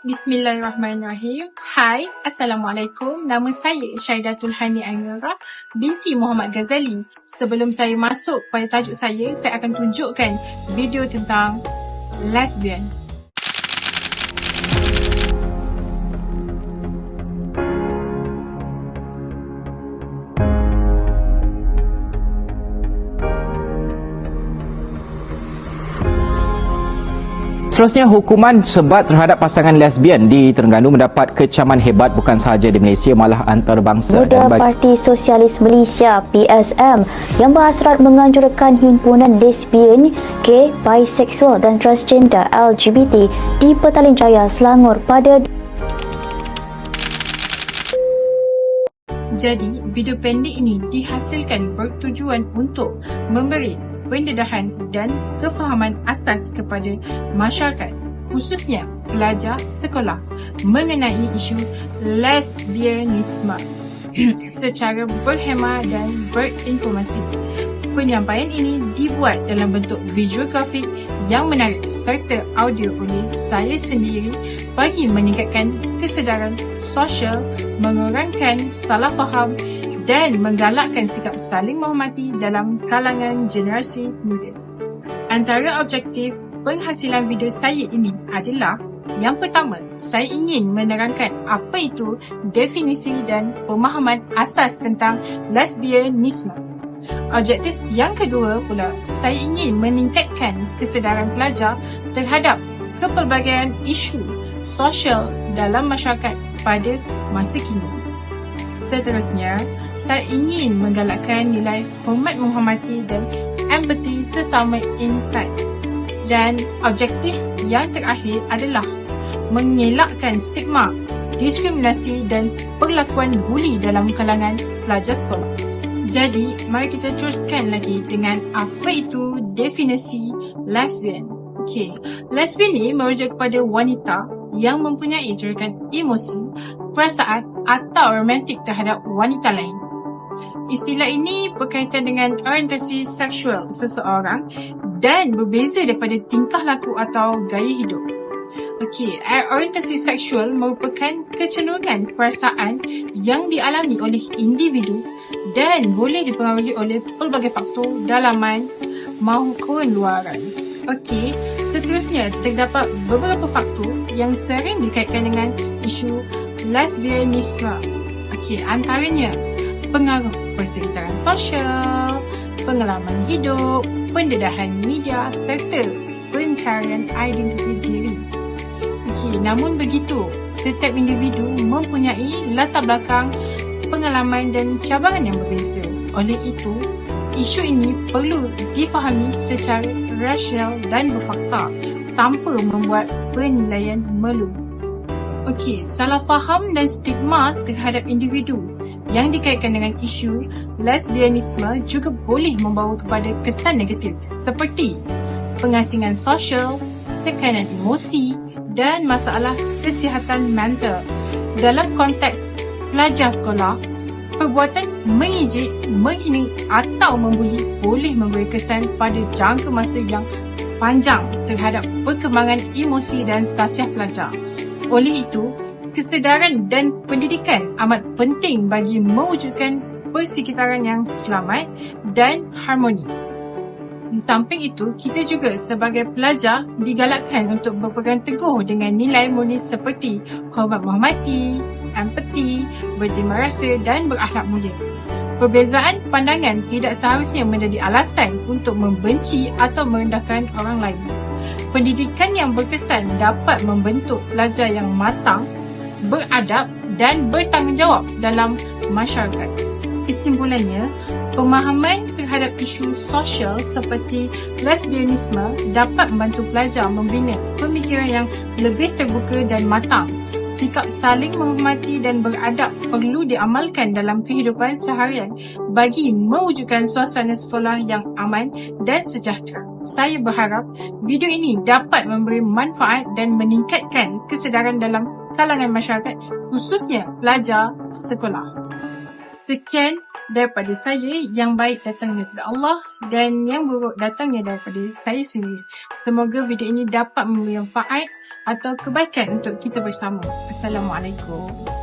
Bismillahirrahmanirrahim. Hai, Assalamualaikum. Nama saya Syaidatul Hani Amirah binti Muhammad Ghazali. Sebelum saya masuk pada tajuk saya akan tunjukkan video tentang lesbian. Seterusnya, hukuman sebat terhadap pasangan lesbian di Terengganu mendapat kecaman hebat bukan sahaja di Malaysia, malah antarabangsa. Muda Parti Sosialis Malaysia PSM yang berhasrat menganjurkan himpunan lesbian, gay, biseksual dan transgender LGBT di Petaling Jaya, Selangor pada Jadi, video pendek ini dihasilkan bertujuan untuk memberi pendedahan dan kefahaman asas kepada masyarakat, khususnya pelajar sekolah, mengenai isu lesbianisme secara berhema dan berinformasi. Penyampaian ini dibuat dalam bentuk visual grafik yang menarik serta audio oleh saya sendiri bagi meningkatkan kesedaran sosial, mengurangkan salah faham dan menggalakkan sikap saling menghormati dalam kalangan generasi muda. Antara objektif penghasilan video saya ini adalah: yang pertama, saya ingin menerangkan apa itu definisi dan pemahaman asas tentang lesbianisme. Objektif yang kedua pula, saya ingin meningkatkan kesedaran pelajar terhadap kepelbagaian isu sosial dalam masyarakat pada masa kini. Seterusnya, saya ingin menggalakkan nilai hormat menghormati dan empati sesama insan. Dan objektif yang terakhir adalah mengelakkan stigma, diskriminasi dan perlakuan buli dalam kalangan pelajar sekolah. Jadi, mari kita teruskan lagi dengan apa itu definisi lesbian. Lesbian ini merujuk kepada wanita yang mempunyai jeritan emosi, perasaan atau romantik terhadap wanita lain. Istilah ini berkaitan dengan orientasi seksual seseorang dan berbeza daripada tingkah laku atau gaya hidup. Orientasi seksual merupakan kecenderungan perasaan yang dialami oleh individu dan boleh dipengaruhi oleh pelbagai faktor dalaman maupun luaran. Seterusnya, terdapat beberapa faktor yang sering dikaitkan dengan isu lesbianisme. Antaranya pengaruh persekitaran sosial, pengalaman hidup, pendedahan media serta pencarian identiti diri. Namun begitu, setiap individu mempunyai latar belakang, pengalaman dan cabaran yang berbeza. Oleh itu, isu ini perlu difahami secara rasional dan berfakta tanpa membuat penilaian melu. Salah faham dan stigma terhadap individu yang dikaitkan dengan isu lesbianisme juga boleh membawa kepada kesan negatif seperti pengasingan sosial, tekanan emosi dan masalah kesihatan mental. Dalam konteks pelajar sekolah, perbuatan mengejek, menghina atau membuli boleh memberi kesan pada jangka masa yang panjang terhadap perkembangan emosi dan sasiah pelajar. Oleh itu, kesedaran dan pendidikan amat penting bagi mewujudkan persekitaran yang selamat dan harmoni. Di samping itu, kita juga sebagai pelajar digalakkan untuk berpegang teguh dengan nilai murni seperti hormat menghormati, empati, berterima rasa dan berakhlak mulia. Perbezaan pandangan tidak seharusnya menjadi alasan untuk membenci atau merendahkan orang lain. Pendidikan yang berkesan dapat membentuk pelajar yang matang, beradab dan bertanggungjawab dalam masyarakat. Kesimpulannya, pemahaman terhadap isu sosial seperti lesbianisme dapat membantu pelajar membina pemikiran yang lebih terbuka dan matang. Sikap saling menghormati dan beradab perlu diamalkan dalam kehidupan seharian bagi mewujudkan suasana sekolah yang aman dan sejahtera. Saya berharap video ini dapat memberi manfaat dan meningkatkan kesedaran dalam kalangan masyarakat, khususnya pelajar sekolah. Sekian daripada saya, yang baik datangnya daripada Allah dan yang buruk datangnya daripada saya sendiri. Semoga video ini dapat memberi manfaat atau kebaikan untuk kita bersama. Assalamualaikum.